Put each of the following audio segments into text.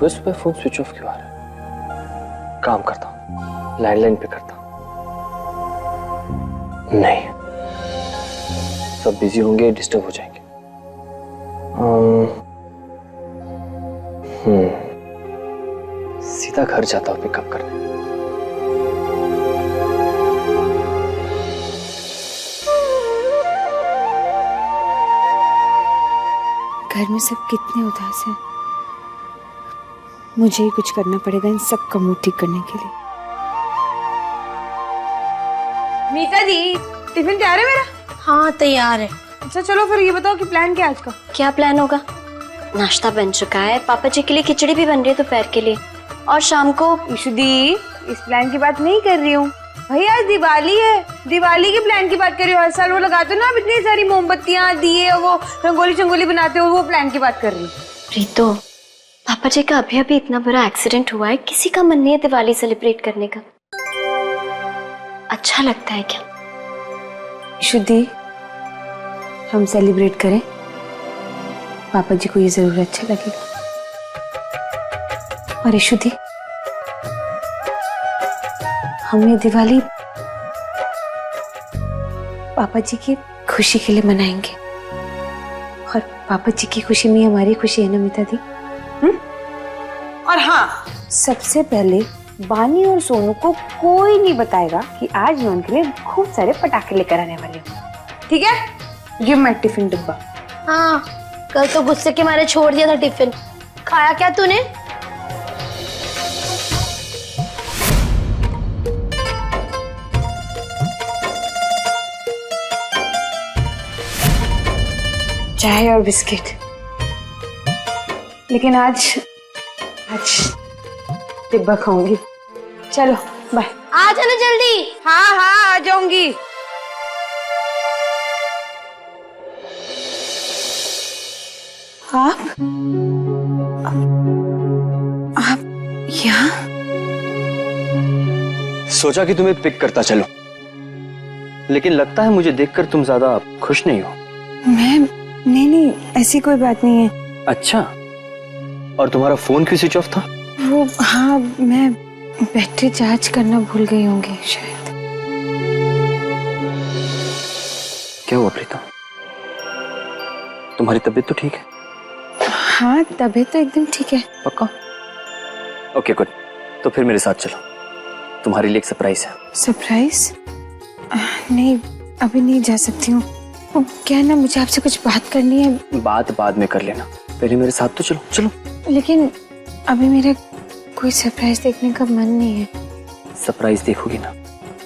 Request पे phone switch off क्यों आ रहा है? काम करता हूँ, लैंडलाइन पे करता हूँ। नहीं, सब बिजी होंगे, डिस्टर्ब हो जाएंगे। सीधा घर जाता हूँ पिकअप करने। घर में सब कितने उदास हैं। मुझे ही कुछ करना पड़ेगा इन सब का मूड ठीक करने के लिए। मीता दी, टिफिन तैयार है मेरा? हाँ तैयार है। अच्छा चलो फिर ये बताओ कि प्लान क्या है आज का? क्या प्लान होगा? नाश्ता बन चुका है, पापा जी के लिए खिचड़ी भी बन रही है दोपहर के लिए, और शाम को। ईशु दी, इस प्लान की बात नहीं कर रही हूँ भाई, आज दिवाली है, दिवाली के प्लान की बात कर रही हो। हर साल वो लगाते हो ना आप इतनी सारी मोमबत्तियां, दिए, वो रंगोली चंगोली बनाते हो, वो प्लान की बात कर रही हूँ। प्रीतो, पापा जी का अभी अभी इतना बड़ा एक्सीडेंट हुआ है, किसी का मन नहीं है दिवाली सेलिब्रेट करने का। अच्छा लगता है क्या? ईशु दी, हम सेलिब्रेट करें, पापा जी को ये जरूर अच्छा लगेगा। और ईशु दी, हम ये दिवाली पापा जी की खुशी के लिए मनाएंगे, और पापा जी की खुशी में हमारी खुशी है ना मीता दी? और हाँ, सबसे पहले बानी और सोनू को कोई नहीं बताएगा कि आज मैं उनके लिए खूब सारे पटाखे लेकर आने वाली हूँ, ठीक है? ये मैं टिफिन डिब्बा। हाँ, कल तो गुस्से के मारे छोड़ दिया था टिफिन। खाया क्या तूने? चाय और बिस्किट। लेकिन आज डिब्बा खाऊंगी। चलो बाय। आ जाना जल्दी। हाँ हाँ आ जाऊंगी। आप यहाँ? सोचा कि तुम्हें पिक करता चलो, लेकिन लगता है मुझे देखकर तुम ज्यादा खुश नहीं हो। नहीं, ऐसी कोई बात नहीं है। अच्छा, और तुम्हारा फोन क्यों स्विच ऑफ था? वो हाँ, मैं बैटरी चार्ज करना भूल गई होंगी शायद। क्या हुआ प्रीता? तुम्हारी तबीयत तो ठीक है? हाँ, तबीयत तो एकदम ठीक है। पक्का? ओके गुड, तो फिर मेरे साथ चलो, तुम्हारे लिए एक सरप्राइज है। सरप्राइज? नहीं, अभी नहीं जा सकती हूँ। क्या है ना, मुझे आपसे कुछ बात करनी है। बात बाद में कर लेना, पहले मेरे साथ तो चलो। चलो। लेकिन अभी मेरा कोई सरप्राइज देखने का मन नहीं है। सरप्राइज देखोगी ना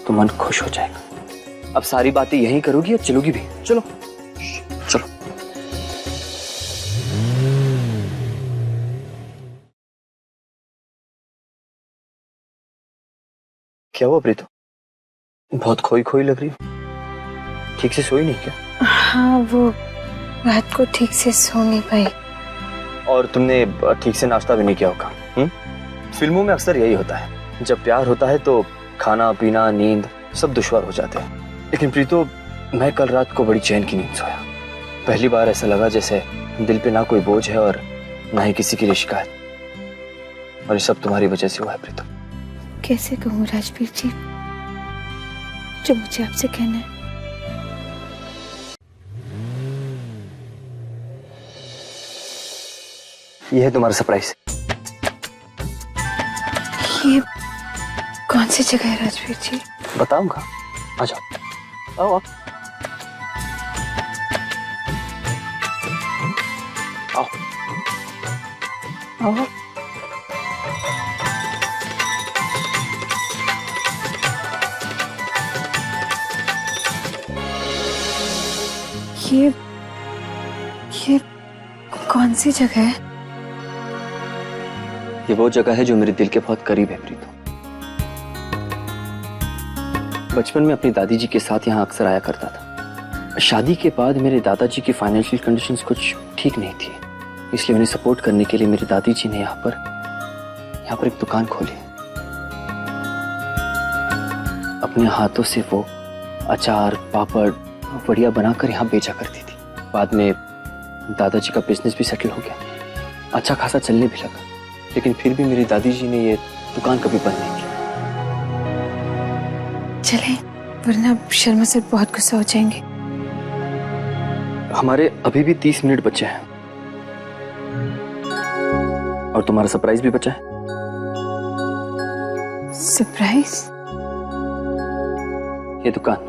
तो मन खुश हो जाएगा। अब सारी बातें यहीं करोगी या चलोगी भी? चलो चलो। क्या हुआ प्रीतो? बहुत खोई खोई लग रही हो, ठीक से सोई नहीं क्या? हाँ, वो रात को ठीक से सो नहीं पाई। और तुमने ठीक से नाश्ता भी नहीं किया होगा। फिल्मों में अक्सर यही होता है, जब प्यार होता है तो खाना पीना नींद सब दुश्वार हो जाते हैं। लेकिन प्रीतो, मैं कल रात को बड़ी चैन की नींद सोया। पहली बार ऐसा लगा जैसे दिल पे ना कोई बोझ है और ना ही किसी की लिए शिकायत। और ये सब तुम्हारी वजह से हुआ है प्रीतो। कैसे कहूँ राजवीर जी, जो मुझे आपसे कहना है। ये है तुम्हारा सरप्राइज। ये कौन सी जगह है राजवीर जी? बताऊंगा, आ जाओ। आओ आओ आओ। ये कौन सी जगह है? ये वो जगह है जो मेरे दिल के बहुत करीब है प्रीतो। बचपन में अपनी दादी जी के साथ यहाँ अक्सर आया करता था। शादी के बाद मेरे दादाजी की फाइनेंशियल कंडीशंस कुछ ठीक नहीं थी, इसलिए उन्हें सपोर्ट करने के लिए मेरे दादी जी ने यहाँ पर एक दुकान खोली। अपने हाथों से वो अचार पापड़ बढ़िया बनाकर यहाँ बेचा करती थी। बाद में दादाजी का बिजनेस भी सेटल हो गया, अच्छा खासा चलने भी लगा। लेकिन फिर भी मेरी दादी जी ने ये दुकान कभी बंद नहीं की। चले, वरना शर्मा सर बहुत गुस्सा हो जाएंगे। हमारे अभी भी 30 मिनट बचे हैं और तुम्हारा सरप्राइज भी बचा है। सरप्राइज? ये दुकान।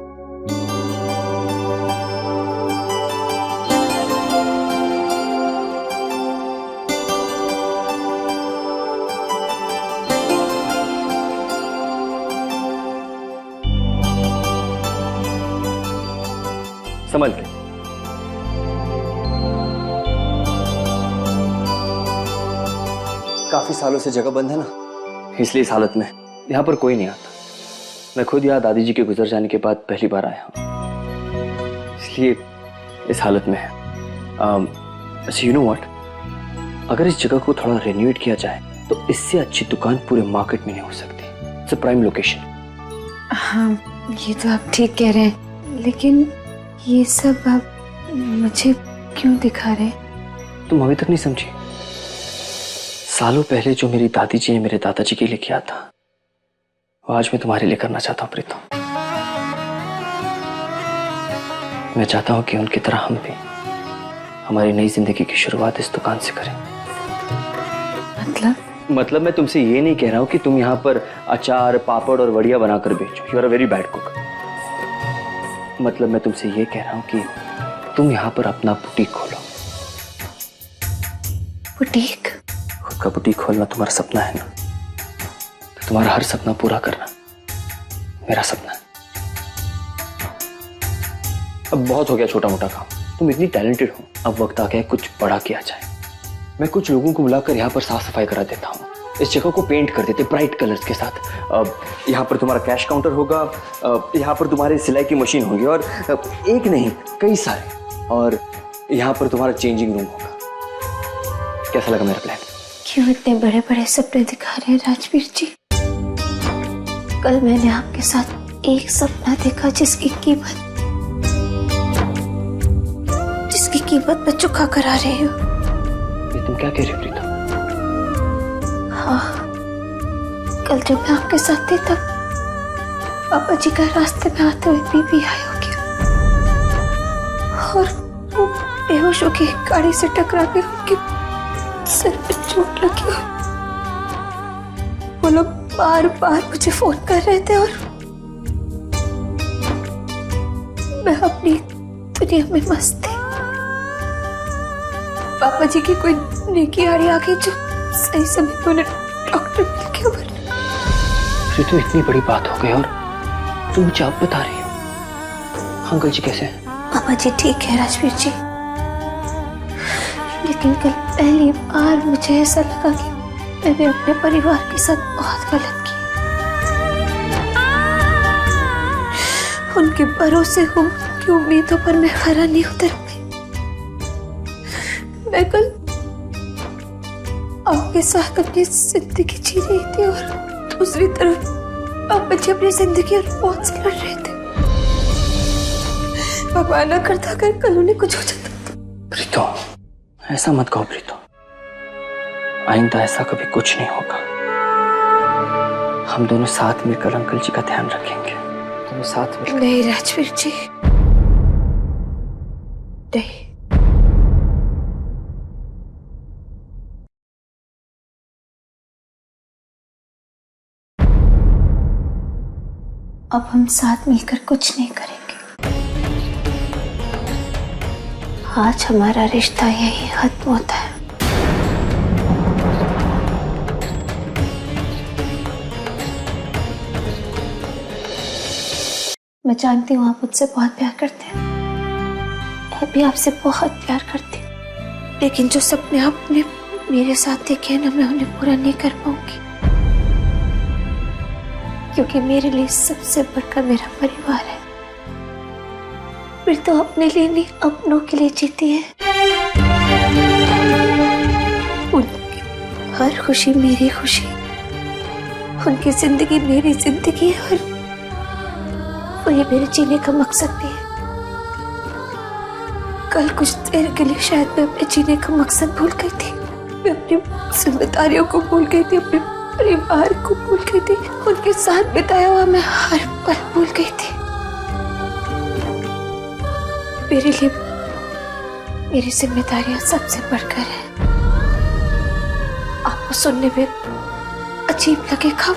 संभल के। काफी सालों से जगह बंद है ना, इसलिए इस हालत में यहाँ पर कोई नहीं आता। मैं खुद यहाँ दादी जी के गुजर जाने के बाद पहली बार आया हूँ, इसलिए इस हालत में है। अच्छा, यू नो व्हाट, अगर इस जगह को थोड़ा रेनोवेट किया जाए तो इससे अच्छी दुकान पूरे मार्केट में नहीं हो सकती। It's a prime location. हाँ, ये तो आप ठीक कह रहे हैं, लेकिन ये सब आप मुझे क्यों दिखा रहे हैं? तुम अभी तक नहीं समझी। सालों पहले जो मेरी दादी जी ने मेरे दादाजी के लिए किया था, वो आज मैं तुम्हारे लिए करना चाहता हूँ प्रीतम। मैं चाहता हूँ कि उनकी तरह हम भी हमारी नई जिंदगी की शुरुआत इस दुकान से करें। मतलब मैं तुमसे ये नहीं कह रहा हूँ कि तुम यहाँ पर अचार, पापड़ और वड़िया बनाकर बेचो। You are a very bad cook. मतलब मैं तुमसे ये कह रहा हूँ कि तुम यहाँ पर अपना बुटीक खोलो। बुटीक? खुद का बुटीक खोलना तुम्हारा सपना है ना, तो तुम्हारा हर सपना पूरा करना मेरा सपना है। अब बहुत हो गया छोटा मोटा काम, तुम इतनी टैलेंटेड हो, अब वक्त आ गया कुछ बड़ा किया जाए। मैं कुछ लोगों को बुलाकर यहाँ पर साफ सफाई करा देता हूँ, इस जगह को पेंट कर देते ब्राइट कलर्स के साथ। यहाँ पर तुम्हारा कैश काउंटर होगा, यहाँ पर तुम्हारी सिलाई की मशीन होगी, और एक नहीं कई सारे, और यहाँ पर तुम्हारा चेंजिंग रूम होगा। कैसा लगा मेरा प्लान? क्यों इतने बड़े बड़े सपने दिखा रहे हैं राजवीर जी? कल मैंने आपके साथ एक सपना देखा जिसकी कीमत मैं चुका कर आ रही हूँ। ये तुम क्या कह रही हो प्रीता? हाँ, कल जब मैं आपके साथ थी तब पापा जी का रास्ते में आते हुए बीबी आई होगी और वो बेहोश होके गाड़ी से टकरा के उनके सिर पे चोट लगी। वो लोग बार बार मुझे फोन कर रहे थे और मैं अपनी दुनिया में मस्त थी। पापा जी की कोई नेकी आड़ी आ गई जो सही समय पे उन्हें डॉक्टर मिल गया। ये तो इतनी बड़ी बात हो गई और तुम मुझे अब बता रही हो। अंकल जी कैसे हैं? पापा जी ठीक है राजवीर जी, लेकिन कल पहली बार मुझे ऐसा लगा कि मैंने अपने परिवार के साथ बहुत गलत किया। उनके भरोसे हो, उनकी उम्मीदों पर मैं खरा नहीं उतर पाई। मैं कल आपके साथ अपनी जिंदगी जी रही थी और दूसरी तरफ पापा जी अपनी जिंदगी और मौत से लड़ रहे थे। भगवान न करता अगर कल उन्हें कुछ हो जाता। प्रीतो, ऐसा मत कहो प्रीतो, आइंदा ऐसा कभी कुछ नहीं होगा। हम दोनों साथ मिलकर अंकल जी का ध्यान रखेंगे। दोनों साथ मिलकर। नहीं राजवीर जी, नहीं। अब हम साथ मिलकर कुछ नहीं करेंगे। आज हमारा रिश्ता यही खत्म होता है। मैं जानती हूँ आप मुझसे बहुत प्यार करते हैं, मैं भी आपसे बहुत प्यार करती हूँ, लेकिन जो सपने आपने मेरे साथ देखे हैं ना, मैं उन्हें पूरा नहीं कर पाऊंगी, क्योंकि मेरे लिए सबसे बढ़कर मेरा परिवार है। फिर तो अपने लिए नहीं, अपनों के लिए जीती है। उनकी हर खुशी मेरी खुशी, उनकी जिंदगी मेरी जिंदगी है, और वही मेरे जीने का मकसद भी है। कल कुछ देर के लिए शायद मैं अपने जीने का मकसद भूल गई थी, मैं अपनी जिम्मेदारियों को भूल गई थी, अपने परिवार को भूल गई थी, उनके साथ बिताया हुआ मैं हर पल भूल गई थी। मेरे लिए मेरी जिम्मेदारियां सबसे बढ़कर है। आपको सुनने में अजीब लगेगा,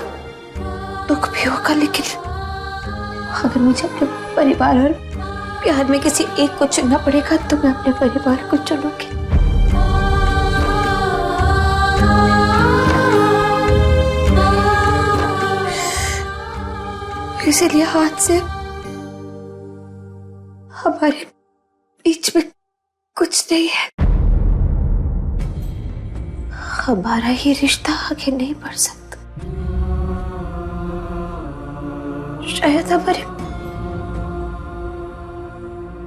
दुख भी होगा, लेकिन अगर मुझे अपने परिवार और प्यार में किसी एक को चुनना पड़ेगा तो मैं अपने परिवार को चुनूंगी। इसीलिए हाथ से हमारे बीच में कुछ नहीं है। हमारा ये रिश्ता आगे नहीं बढ़ सकता। शायद हमारे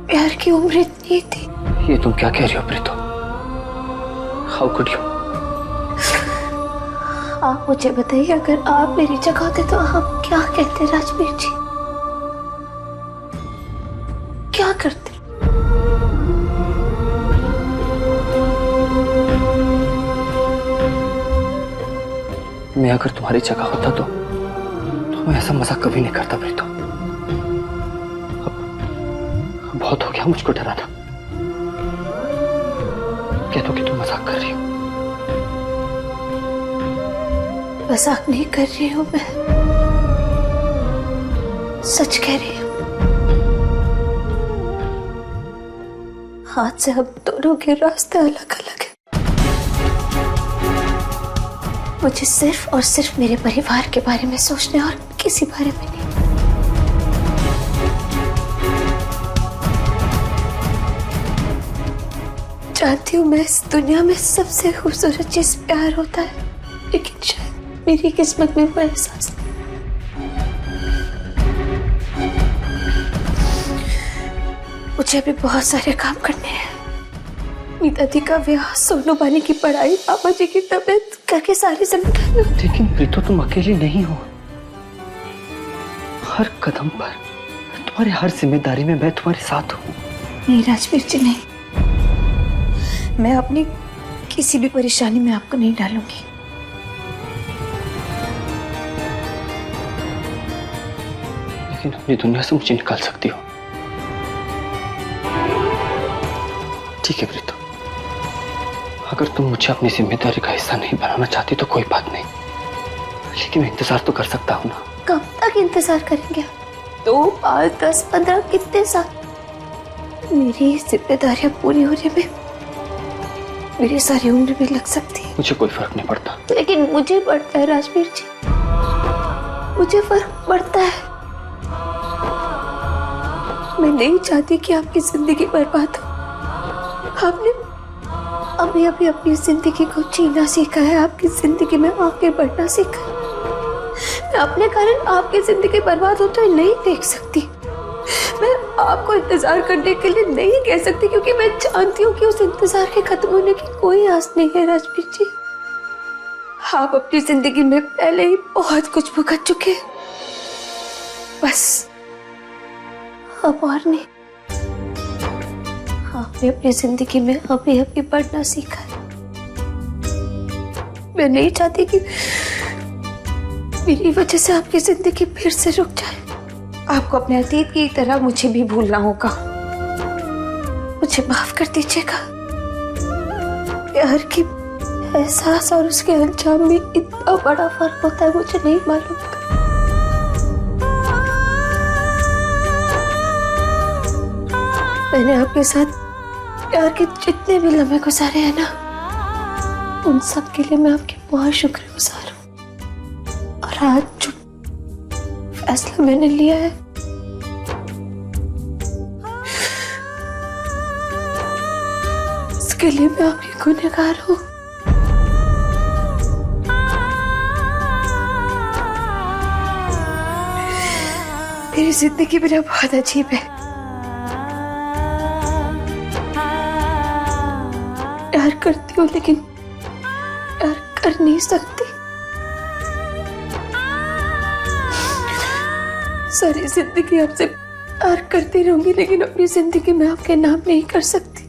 प्यार की उम्र इतनी थी। ये तुम क्या कह रही हो प्रीतो? How could you? आप मुझे बताइए, अगर आप मेरी जगह होते तो आप क्या कहते राजवीर जी? क्या करते? मैं अगर तुम्हारी जगह होता तो मैं ऐसा मजाक कभी नहीं करता प्रीतो। अब बहुत हो गया मुझको डराना। कह दो कि तुम मजाक कर रही हो। मजाक नहीं कर रही हूं मैं, सच कह रही हूं। हाथ से हम दोनों के रास्ते अलग अलग हैं। मुझे सिर्फ और सिर्फ मेरे परिवार के बारे में सोचना है और किसी बारे में नहीं। जानती हूँ मैं इस दुनिया में सबसे खूबसूरत चीज प्यार होता है, लेकिन शायद मेरी किस्मत में वो एहसास नहीं। मुझे अभी बहुत सारे काम करने हैं। मीता दी का ब्याह, सोनू बानी की पढ़ाई, पापा जी की तबीयत, करके सारी जिम्मेदारियां। लेकिन प्रीतो तुम अकेली नहीं हो। हर कदम पर तुम्हारी हर जिम्मेदारी में मैं तुम्हारे साथ हूँ। नहीं राजवीर जी नहीं, मैं अपनी किसी भी परेशानी में आपको नहीं डालूंगी। लेकिन अपनी दुनिया से मुझे निकाल सकती हो। ठीक है प्रीतो, अगर तुम मुझे अपनी जिम्मेदारी का हिस्सा नहीं बनाना चाहती तो कोई बात नहीं, लेकिन मैं इंतजार तो कर सकता हूँ ना। कब तक इंतजार करेंगे? 2, 5, 10, 15 कितने साल? मेरी जिम्मेदारियां पूरी होने में मेरी सारी उम्र भी लग सकती है। मुझे कोई फर्क नहीं पड़ता। लेकिन मुझे पड़ता है राजवीर जी, मुझे फर्क पड़ता है। मैं नहीं चाहती कि आपकी जिंदगी बर्बाद हो। आपने अभी अभी अपनी जिंदगी को जीना सीखा है, आपकी जिंदगी में आगे बढ़ना सीखा है। मैं अपने कारण आपकी जिंदगी बर्बाद होते हुए नहीं देख सकती। मैं आपको इंतजार करने के लिए नहीं कह सकती, क्योंकि मैं जानती हूँ कि उस इंतजार के खत्म होने की कोई आस नहीं है राजवीर जी। आप अपनी जिंदगी में पहले ही बहुत कुछ भुगत चुके हैं, बस अब और नहीं। आपने अपनी जिंदगी में अभी अभी बढ़ना सीखा है। मैं नहीं चाहती कि मेरी वजह से आपकी जिंदगी फिर से रुक जाए। आपको अपने अतीत की तरह मुझे भी भूलना होगा। मुझे माफ कर दीजिएगा। प्यार की एहसास और उसके अंजाम में इतना बड़ा फर्क होता है, मुझे नहीं मालूम था। मैंने आपके साथ प्यार के जितने भी लम्हे गुजारे हैं ना, उन सब के लिए मैं आपकी बहुत शुक्रगुजार हूँ। और आज जो फैसला मैंने लिया है, इसके लिए मैं आपकी गुनहगार हूँ। मेरी जिंदगी मेरा बहुत अजीब है। प्यार करती हूँ लेकिन प्यार कर नहीं सकती। सारी जिंदगी आपसे प्यार करती रहूंगी, लेकिन अपनी जिंदगी में आपके नाम नहीं कर सकती।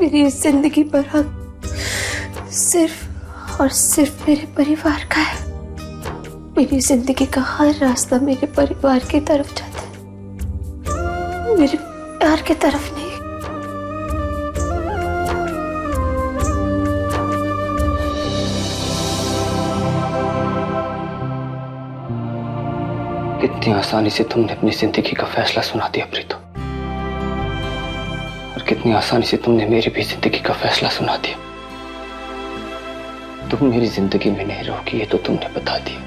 मेरी इस जिंदगी पर आप सिर्फ और सिर्फ मेरे परिवार का है। मेरी जिंदगी का हर रास्ता मेरे परिवार की तरफ जाता है, मेरे प्यार की तरफ नहीं। कितनी आसानी से तुमने अपनी जिंदगी का फैसला सुना दिया प्रीतो, और कितनी आसानी से तुमने मेरी भी जिंदगी का फैसला सुना दिया। तुम मेरी जिंदगी में नहीं रहोगी ये तो तुमने बता दिया,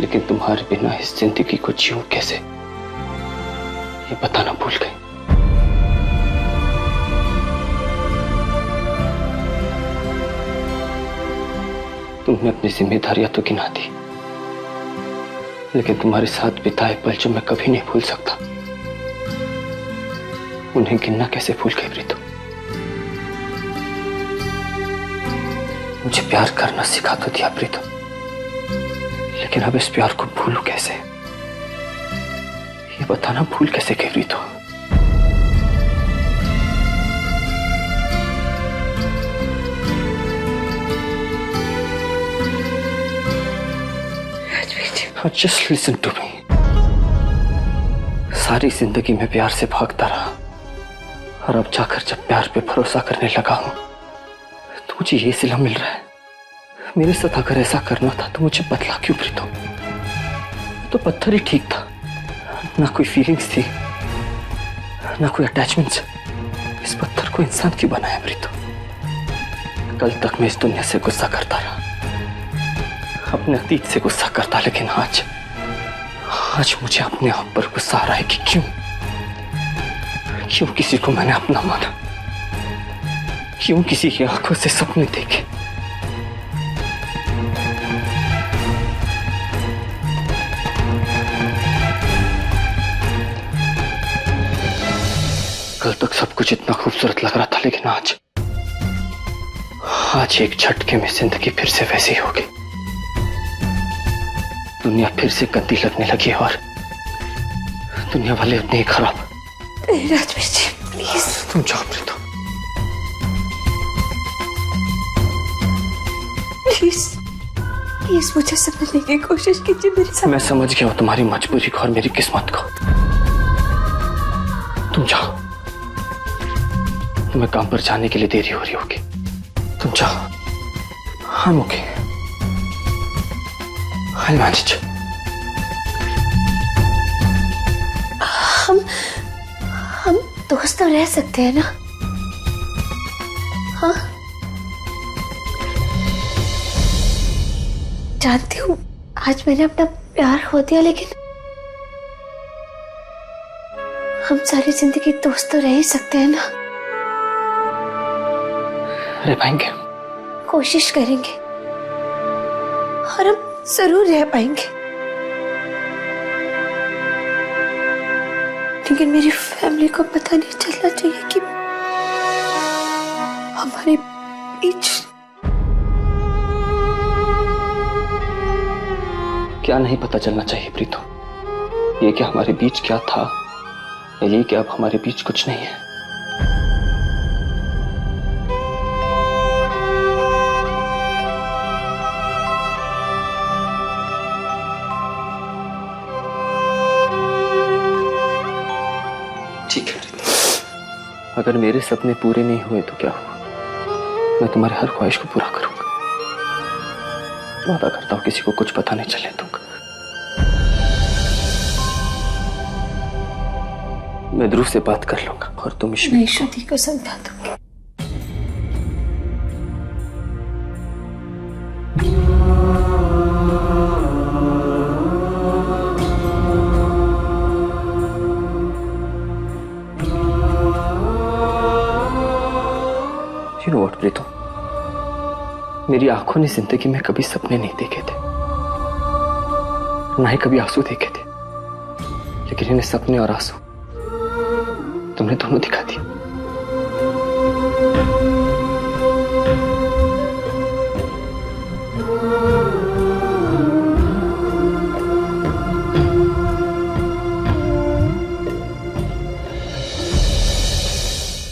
लेकिन तुम्हारे बिना इस जिंदगी को जीऊं कैसे ये बताना भूल गई। तुमने अपनी जिम्मेदारियां तो गिना दी, लेकिन तुम्हारे साथ बिताए पल जो मैं कभी नहीं भूल सकता, उन्हें गिनना कैसे भूल गई प्रीतो। मुझे प्यार करना सिखा तो दिया प्रीतो, लेकिन अब इस प्यार को भूलूं कैसे ये बताना भूल कैसे गई Preeto. Just listen to me. सारी जिंदगी में प्यार से भागता रहा, और अब जाकर जब प्यार पे भरोसा करने लगा हूं तो मुझे ये सिला मिल रहा है। मेरे साथ अगर ऐसा करना था तो मुझे बदला क्यों प्रीतो? तो पत्थर ही ठीक था, ना कोई फीलिंग्स थी ना कोई अटैचमेंट्स। इस पत्थर को इंसान क्यों बनाया प्रीतो? कल तक मैं इस दुनिया से गुस्सा करता रहा, अपने अतीत से गुस्सा करता, लेकिन आज मुझे अपने आप पर गुस्सा आ रहा है कि क्यों किसी को मैंने अपना माना, क्यों किसी की आंखों से सपने देखे। कल तक सब कुछ इतना खूबसूरत लग रहा था, लेकिन आज एक झटके में जिंदगी फिर से वैसी हो गई। दुनिया फिर से गंदी लगने लगी है, और दुनिया वाले उतने ही खराब। राजवीर जी प्लीज तुम जाओ प्रीतो, प्लीज मुझे समझने की कोशिश कीजिए मेरे साथ। मैं समझ गया हूं तुम्हारी मजबूरी को और मेरी किस्मत को। तुम जाओ, तुम्हें काम पर जाने के लिए देरी हो रही होगी, तुम जाओ। I'm okay. I'll manage. हम दोस्त तो रह सकते हैं ना? हाँ, जानती हूँ आज मैंने अपना प्यार खो दिया, लेकिन हम सारी जिंदगी दोस्त तो रह ही सकते हैं ना? रह पाएंगे, कोशिश करेंगे, और हम जरूर रह पाएंगे। लेकिन मेरी फैमिली को पता नहीं चलना चाहिए कि हमारे बीच क्या नहीं पता चलना चाहिए प्रीतो? ये कि हमारे बीच क्या था, या ये कि अब हमारे बीच कुछ नहीं है। ठीक है, अगर मेरे सपने पूरे नहीं हुए तो क्या हुआ, मैं तुम्हारे हर ख्वाहिश को पूरा करूंगा। वादा करता हूं किसी को कुछ पता नहीं चले दूंगा। मैं ध्रुव से बात कर लूंगा, और तुम मैं श्रुति को समझा दूंगी। You know what, प्रीतो, मेरी आंखों ने जिंदगी में कभी सपने नहीं देखे थे, ना ही कभी आंसू देखे थे, लेकिन इन्हें सपने और आंसू तुमने दोनों दिखा दिया।